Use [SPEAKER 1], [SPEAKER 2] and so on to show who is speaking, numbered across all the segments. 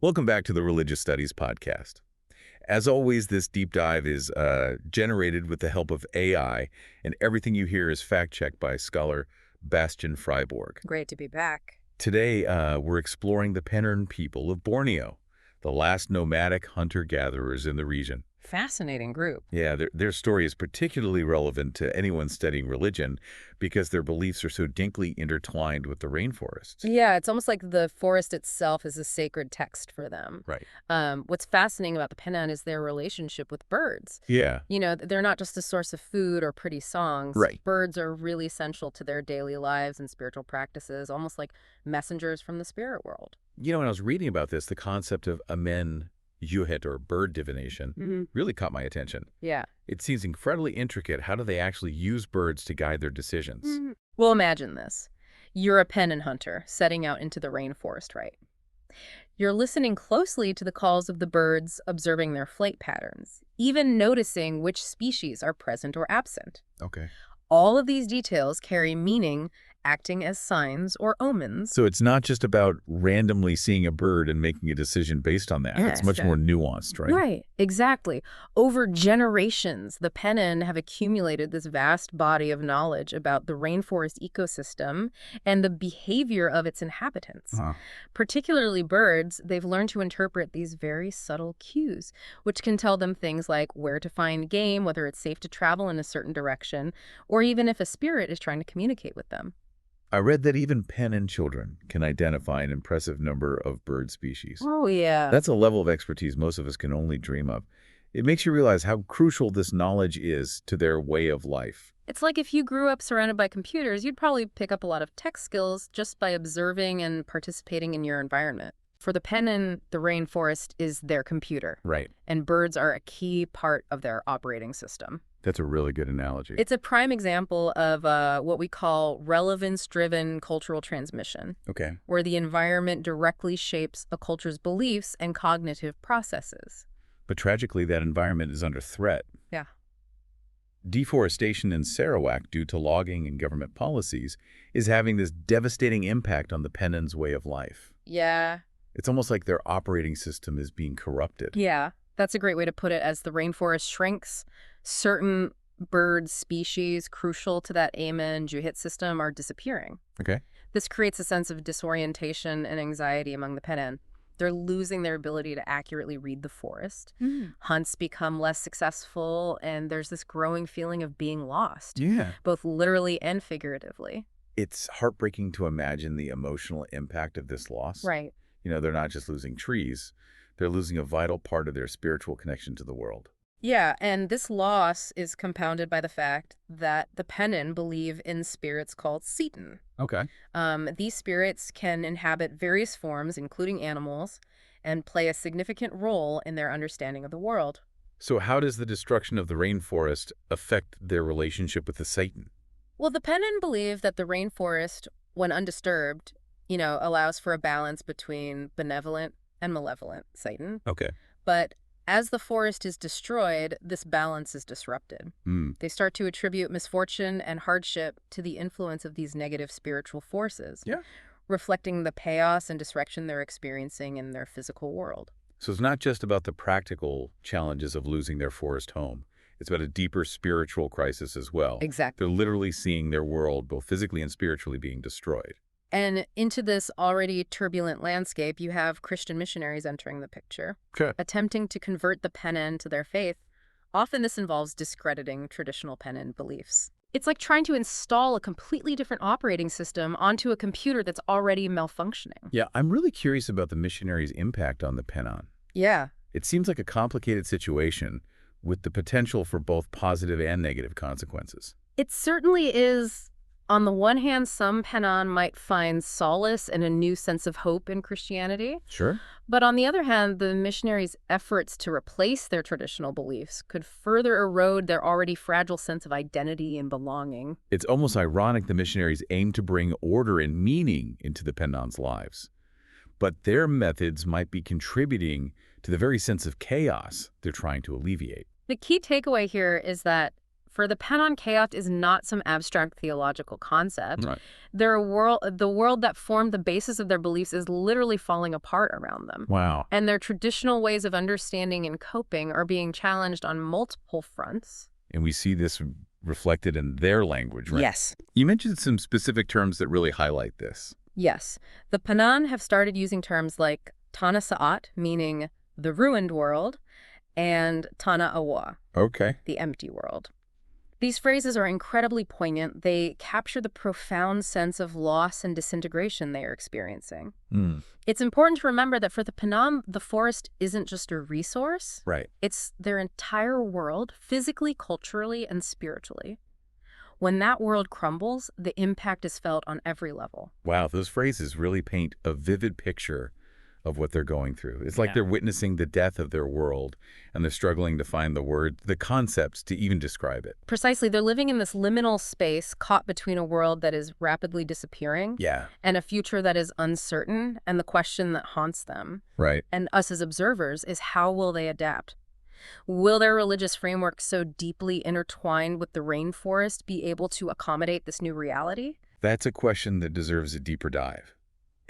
[SPEAKER 1] Welcome back to the Religious Studies Podcast. As always, this deep dive is generated with the help of AI, and everything you hear is fact-checked by scholar Bastian Freiburg.
[SPEAKER 2] Great to be back.
[SPEAKER 1] Today, we're exploring the Penan people of Borneo, the last nomadic hunter-gatherers in the region.
[SPEAKER 2] Fascinating group.
[SPEAKER 1] Yeah, their story is particularly relevant to anyone studying religion because their beliefs are so deeply intertwined with the rainforest.
[SPEAKER 2] Yeah, it's almost like the forest itself is a sacred text for them.
[SPEAKER 1] Right.
[SPEAKER 2] What's fascinating about the Penan is their relationship with birds.
[SPEAKER 1] Yeah.
[SPEAKER 2] You know, they're not just a source of food or pretty songs.
[SPEAKER 1] Right.
[SPEAKER 2] Birds are really essential to their daily lives and spiritual practices, almost like messengers from the spirit world.
[SPEAKER 1] You know, when I was reading about this, the concept of amen yuhit, or bird divination, really caught my attention.
[SPEAKER 2] Yeah.
[SPEAKER 1] It seems incredibly intricate. How do they actually use birds to guide their decisions?
[SPEAKER 2] Well, imagine this. You're a Penan hunter setting out into the rainforest, right? You're listening closely to the calls of the birds, observing their flight patterns, even noticing which species are present or absent.
[SPEAKER 1] Okay.
[SPEAKER 2] All of these details carry meaning, acting as signs or omens.
[SPEAKER 1] So it's not just about randomly seeing a bird and making a decision based on that. It's much more nuanced, right?
[SPEAKER 2] Right, exactly. Over generations, the Penan have accumulated this vast body of knowledge about the rainforest ecosystem and the behavior of its inhabitants. Particularly birds, they've learned to interpret these very subtle cues, which can tell them things like where to find game, whether it's safe to travel in a certain direction, or even if a spirit is trying to communicate with them.
[SPEAKER 1] I read that even Penan children can identify an impressive number of bird species.
[SPEAKER 2] Oh, yeah.
[SPEAKER 1] That's a level of expertise most of us can only dream of. It makes you realize how crucial this knowledge is to their way of life.
[SPEAKER 2] It's like if you grew up surrounded by computers, you'd probably pick up a lot of tech skills just by observing and participating in your environment. For the Penan, the rainforest is their computer.
[SPEAKER 1] Right.
[SPEAKER 2] And birds are a key part of their operating system.
[SPEAKER 1] That's a really good analogy.
[SPEAKER 2] It's a prime example of what we call relevance-driven cultural transmission,
[SPEAKER 1] Okay.
[SPEAKER 2] where the environment directly shapes a culture's beliefs and cognitive processes.
[SPEAKER 1] But tragically, that environment is under threat.
[SPEAKER 2] Yeah.
[SPEAKER 1] Deforestation in Sarawak due to logging and government policies is having this devastating impact on the Penan's way of life.
[SPEAKER 2] Yeah.
[SPEAKER 1] It's almost like their operating system is being corrupted.
[SPEAKER 2] Yeah, that's a great way to put it. As the rainforest shrinks, certain bird species crucial to that Amen Juhit system are disappearing.
[SPEAKER 1] Okay.
[SPEAKER 2] This creates a sense of disorientation and anxiety among the Penan. They're losing their ability to accurately read the forest. Hunts become less successful, and there's this growing feeling of being lost,
[SPEAKER 1] Yeah.
[SPEAKER 2] both literally and figuratively.
[SPEAKER 1] It's heartbreaking to imagine the emotional impact of this loss.
[SPEAKER 2] Right.
[SPEAKER 1] You know, they're not just losing trees, they're losing a vital part of their spiritual connection to the world.
[SPEAKER 2] Yeah, and this loss is compounded by the fact that the Penan believe in spirits called Seton.
[SPEAKER 1] Okay.
[SPEAKER 2] These spirits can inhabit various forms, including animals, and play a significant role in their understanding of the world.
[SPEAKER 1] So how does the destruction of the rainforest affect their relationship with the Satan?
[SPEAKER 2] Well, the Penan believe that the rainforest, when undisturbed, allows for a balance between benevolent and malevolent Satan.
[SPEAKER 1] Okay.
[SPEAKER 2] But as the forest is destroyed, this balance is disrupted. They start to attribute misfortune and hardship to the influence of these negative spiritual forces, reflecting the chaos and disruption they're experiencing in their physical world.
[SPEAKER 1] So it's not just about the practical challenges of losing their forest home. It's about a deeper spiritual crisis as well.
[SPEAKER 2] Exactly.
[SPEAKER 1] They're literally seeing their world, both physically and spiritually, being destroyed.
[SPEAKER 2] And into this already turbulent landscape, you have Christian missionaries entering the picture, attempting to convert the Penan to their faith. Often this involves discrediting traditional Penan beliefs. It's like trying to install a completely different operating system onto a computer that's already malfunctioning.
[SPEAKER 1] Yeah, I'm really curious about the missionaries' impact on the Penan.
[SPEAKER 2] Yeah.
[SPEAKER 1] It seems like a complicated situation with the potential for both positive and negative consequences.
[SPEAKER 2] It certainly is. On the one hand, some Penan might find solace and a new sense of hope in Christianity.
[SPEAKER 1] Sure.
[SPEAKER 2] But on the other hand, the missionaries' efforts to replace their traditional beliefs could further erode their already fragile sense of identity and belonging.
[SPEAKER 1] It's almost ironic the missionaries aim to bring order and meaning into the Penan's lives. But their methods might be contributing to the very sense of chaos they're trying to alleviate.
[SPEAKER 2] The key takeaway here is that For the Penan Kayat is not some abstract theological concept.
[SPEAKER 1] Right.
[SPEAKER 2] The world that formed the basis of their beliefs is literally falling apart around them.
[SPEAKER 1] Wow.
[SPEAKER 2] And their traditional ways of understanding and coping are being challenged on multiple fronts.
[SPEAKER 1] And we see this reflected in their language, right?
[SPEAKER 2] Yes.
[SPEAKER 1] You mentioned some specific terms that really highlight this.
[SPEAKER 2] Yes. The Penan have started using terms like Tanah Saat, meaning the ruined world, and Tanah Awa,
[SPEAKER 1] Okay.
[SPEAKER 2] the empty world. These phrases are incredibly poignant. They capture the profound sense of loss and disintegration they are experiencing.
[SPEAKER 1] Mm.
[SPEAKER 2] It's important to remember that for the Penan, the forest isn't just a resource.
[SPEAKER 1] Right.
[SPEAKER 2] It's their entire world, physically, culturally, and spiritually. When that world crumbles, the impact is felt on every level.
[SPEAKER 1] Wow, those phrases really paint a vivid picture of what they're going through. It's like
[SPEAKER 2] Yeah.
[SPEAKER 1] they're witnessing the death of their world, and they're struggling to find the concepts to even describe it.
[SPEAKER 2] Precisely, they're living in this liminal space caught between a world that is rapidly disappearing
[SPEAKER 1] Yeah.
[SPEAKER 2] and a future that is uncertain, and the question that haunts them,
[SPEAKER 1] Right.
[SPEAKER 2] and us as observers, is how will they adapt? Will their religious framework so deeply intertwined with the rainforest be able to accommodate this new reality?
[SPEAKER 1] That's a question that deserves a deeper dive.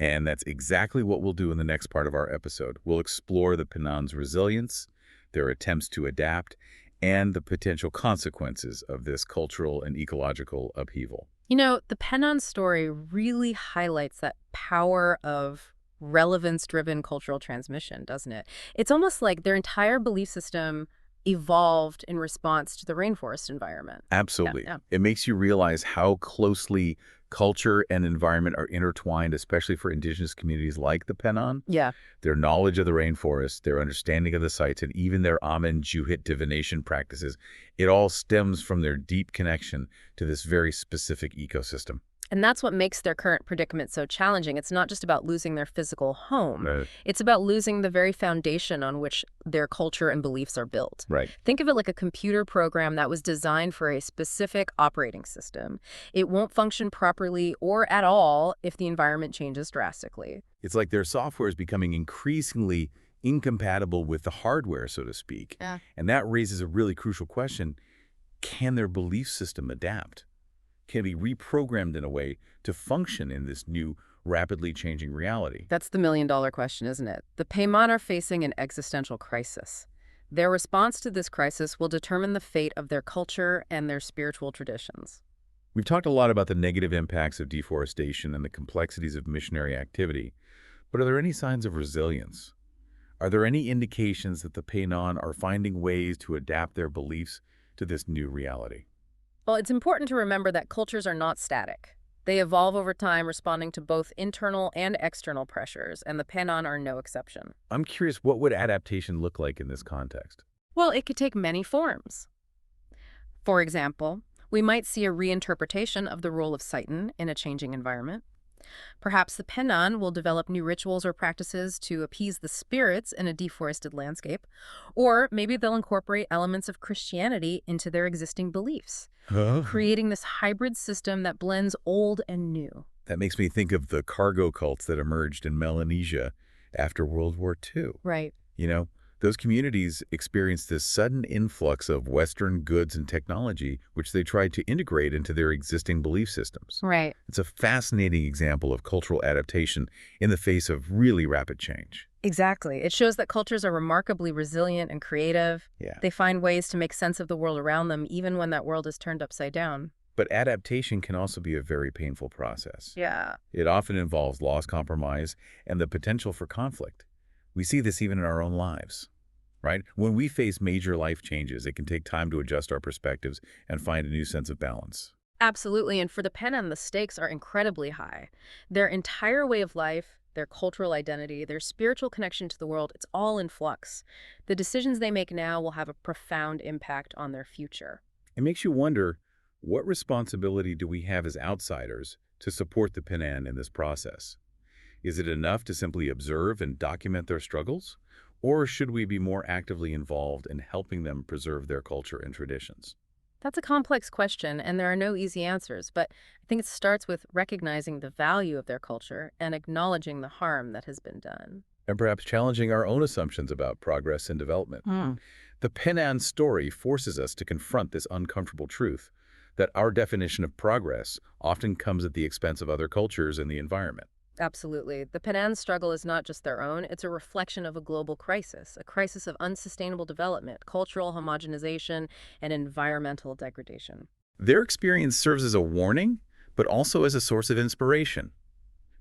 [SPEAKER 1] And that's exactly what we'll do in the next part of our episode. We'll explore the Penan's resilience, their attempts to adapt, and the potential consequences of this cultural and ecological upheaval.
[SPEAKER 2] You know, the Penan story really highlights that power of relevance-driven cultural transmission, doesn't it? It's almost like their entire belief system evolved in response to the rainforest environment.
[SPEAKER 1] Absolutely.
[SPEAKER 2] Yeah.
[SPEAKER 1] It makes you realize how closely culture and environment are intertwined, especially for indigenous communities like the Penan.
[SPEAKER 2] Yeah.
[SPEAKER 1] Their knowledge of the rainforest, their understanding of the sites, and even their Amen Juhit divination practices, it all stems from their deep connection to this very specific ecosystem.
[SPEAKER 2] And that's what makes their current predicament so challenging. It's not just about losing their physical home. It's about losing the very foundation on which their culture and beliefs are built.
[SPEAKER 1] Right.
[SPEAKER 2] Think of it like a computer program that was designed for a specific operating system. It won't function properly or at all if the environment changes drastically.
[SPEAKER 1] It's like their software is becoming increasingly incompatible with the hardware, so to speak.
[SPEAKER 2] Yeah.
[SPEAKER 1] And that raises a really crucial question. Can their belief system adapt? Can be reprogrammed in a way to function in this new, rapidly changing reality?
[SPEAKER 2] That's the million-dollar question, isn't it? The Penan are facing an existential crisis. Their response to this crisis will determine the fate of their culture and their spiritual traditions.
[SPEAKER 1] We've talked a lot about the negative impacts of deforestation and the complexities of missionary activity, but are there any signs of resilience? Are there any indications that the Penan are finding ways to adapt their beliefs to this new reality?
[SPEAKER 2] Well, it's important to remember that cultures are not static. They evolve over time, responding to both internal and external pressures, and the Penan are no exception.
[SPEAKER 1] I'm curious, what would adaptation look like in this context?
[SPEAKER 2] Well, it could take many forms. For example, we might see a reinterpretation of the role of Satan in a changing environment. Perhaps the Penan will develop new rituals or practices to appease the spirits in a deforested landscape, or maybe they'll incorporate elements of Christianity into their existing beliefs, creating this hybrid system that blends old and new.
[SPEAKER 1] That makes me think of the cargo cults that emerged in Melanesia after World War II.
[SPEAKER 2] Right.
[SPEAKER 1] You know, those communities experienced this sudden influx of Western goods and technology, which they tried to integrate into their existing belief systems.
[SPEAKER 2] Right.
[SPEAKER 1] It's a fascinating example of cultural adaptation in the face of really rapid change.
[SPEAKER 2] Exactly. It shows that cultures are remarkably resilient and creative.
[SPEAKER 1] Yeah.
[SPEAKER 2] They find ways to make sense of the world around them, even when that world is turned upside down.
[SPEAKER 1] But adaptation can also be a very painful process.
[SPEAKER 2] Yeah.
[SPEAKER 1] It often involves loss, compromise, and the potential for conflict. We see this even in our own lives, right? When we face major life changes, it can take time to adjust our perspectives and find a new sense of balance.
[SPEAKER 2] Absolutely. And for the Penan, the stakes are incredibly high. Their entire way of life, their cultural identity, their spiritual connection to the world, it's all in flux. The decisions they make now will have a profound impact on their future.
[SPEAKER 1] It makes you wonder, what responsibility do we have as outsiders to support the Penan in this process? Is it enough to simply observe and document their struggles? Or should we be more actively involved in helping them preserve their culture and traditions?
[SPEAKER 2] That's a complex question, and there are no easy answers, but I think it starts with recognizing the value of their culture and acknowledging the harm that has been done.
[SPEAKER 1] and perhaps challenging our own assumptions about progress and development.
[SPEAKER 2] Hmm.
[SPEAKER 1] The Penan story forces us to confront this uncomfortable truth that our definition of progress often comes at the expense of other cultures and the environment.
[SPEAKER 2] Absolutely. The Penan struggle is not just their own, it's a reflection of a global crisis, a crisis of unsustainable development, cultural homogenization, and environmental degradation.
[SPEAKER 1] Their experience serves as a warning, but also as a source of inspiration.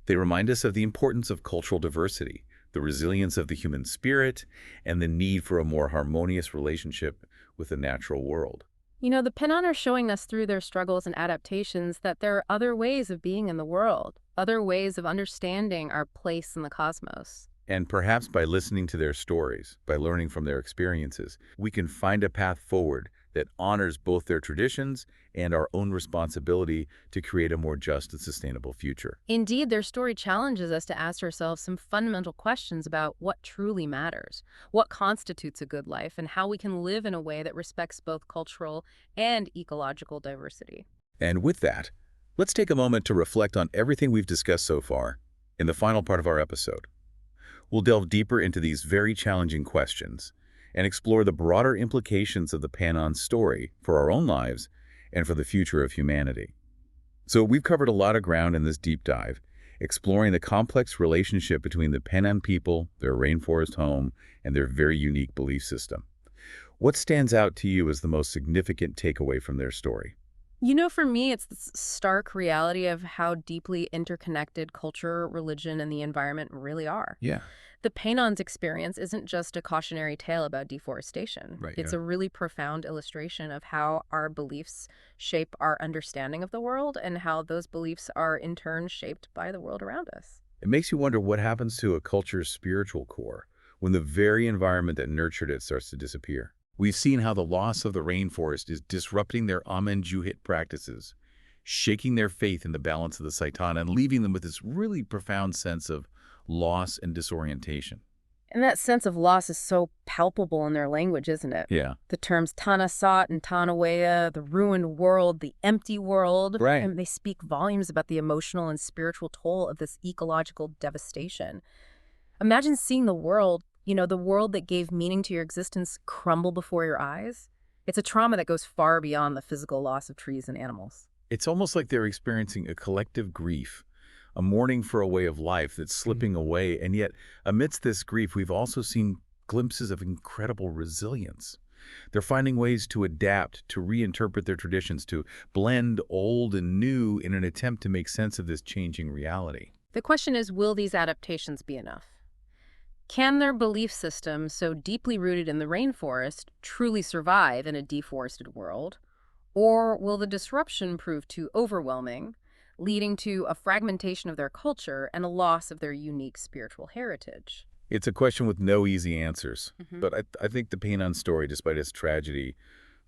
[SPEAKER 1] They remind us of the importance of cultural diversity, the resilience of the human spirit, and the need for a more harmonious relationship with the natural world.
[SPEAKER 2] You know, the Penan are showing us through their struggles and adaptations that there are other ways of being in the world, other ways of understanding our place in the cosmos.
[SPEAKER 1] And perhaps by listening to their stories, by learning from their experiences, we can find a path forward that honors both their traditions and our own responsibility to create a more just and sustainable future.
[SPEAKER 2] Indeed, their story challenges us to ask ourselves some fundamental questions about what truly matters, what constitutes a good life, and how we can live in a way that respects both cultural and ecological diversity.
[SPEAKER 1] And with that, let's take a moment to reflect on everything we've discussed so far in the final part of our episode. We'll delve deeper into these very challenging questions and explore the broader implications of the Penan story for our own lives and for the future of humanity. So we've covered a lot of ground in this deep dive, exploring the complex relationship between the Penan people, their rainforest home, and their very unique belief system. What stands out to you as the most significant takeaway from their story?
[SPEAKER 2] You know, for me, it's the stark reality of how deeply interconnected culture, religion, and the environment really are.
[SPEAKER 1] Yeah,
[SPEAKER 2] The Penon's experience isn't just a cautionary tale about deforestation.
[SPEAKER 1] right.
[SPEAKER 2] It's
[SPEAKER 1] Yeah.
[SPEAKER 2] a really profound illustration of how our beliefs shape our understanding of the world and how those beliefs are in turn shaped by the world around us.
[SPEAKER 1] It makes you wonder what happens to a culture's spiritual core when the very environment that nurtured it starts to disappear. We've seen how the loss of the rainforest is disrupting their Amen Juhit practices, shaking their faith in the balance of the Saitana and leaving them with this really profound sense of loss and disorientation.
[SPEAKER 2] And that sense of loss is so palpable in their language, isn't it?
[SPEAKER 1] Yeah.
[SPEAKER 2] The terms Tanasat and Tanawea, the ruined world, the empty world,
[SPEAKER 1] Right.
[SPEAKER 2] and they speak volumes about the emotional and spiritual toll of this ecological devastation. Imagine seeing the world, the world that gave meaning to your existence crumble before your eyes. It's a trauma that goes far beyond the physical loss of trees and animals.
[SPEAKER 1] It's almost like they're experiencing a collective grief, a mourning for a way of life that's slipping away. And yet, amidst this grief, we've also seen glimpses of incredible resilience. They're finding ways to adapt, to reinterpret their traditions, to blend old and new in an attempt to make sense of this changing reality.
[SPEAKER 2] The question is, will these adaptations be enough? Can their belief system, so deeply rooted in the rainforest, truly survive in a deforested world? Or will the disruption prove too overwhelming, leading to a fragmentation of their culture and a loss of their unique spiritual heritage?
[SPEAKER 1] It's a question with no easy answers,
[SPEAKER 2] Mhm.
[SPEAKER 1] but I think the Penan story, despite its tragedy,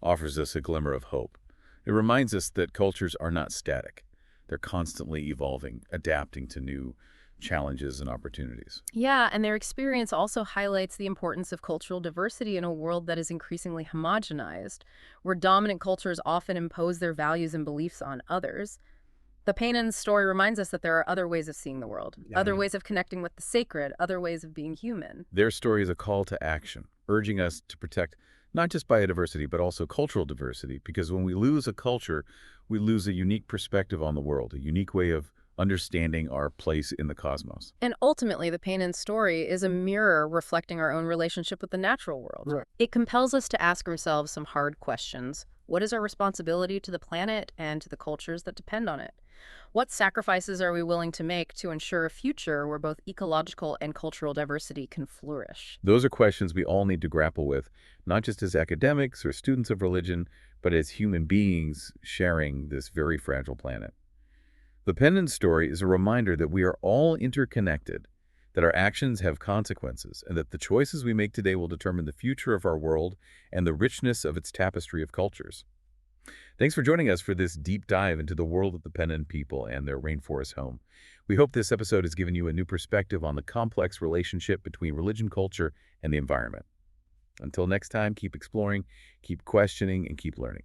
[SPEAKER 1] offers us a glimmer of hope. It reminds us that cultures are not static. They're constantly evolving, adapting to new challenges and opportunities.
[SPEAKER 2] Yeah, and their experience also highlights the importance of cultural diversity in a world that is increasingly homogenized, where dominant cultures often impose their values and beliefs on others. The Penan story reminds us that there are other ways of seeing the world, other ways of connecting with the sacred, other ways of being human.
[SPEAKER 1] Their story is a call to action, urging us to protect not just biodiversity, but also cultural diversity, because when we lose a culture, we lose a unique perspective on the world, a unique way of understanding our place in the cosmos.
[SPEAKER 2] And ultimately, the Penan story is a mirror reflecting our own relationship with the natural world.
[SPEAKER 1] Right.
[SPEAKER 2] It compels us to ask ourselves some hard questions. What is our responsibility to the planet and to the cultures that depend on it? What sacrifices are we willing to make to ensure a future where both ecological and cultural diversity can flourish?
[SPEAKER 1] Those are questions we all need to grapple with, not just as academics or students of religion, but as human beings sharing this very fragile planet. The Penan story is a reminder that we are all interconnected, that our actions have consequences, and that the choices we make today will determine the future of our world and the richness of its tapestry of cultures. Thanks for joining us for this deep dive into the world of the Penan people and their rainforest home. We hope this episode has given you a new perspective on the complex relationship between religion, culture, and the environment. Until next time, keep exploring, keep questioning, and keep learning.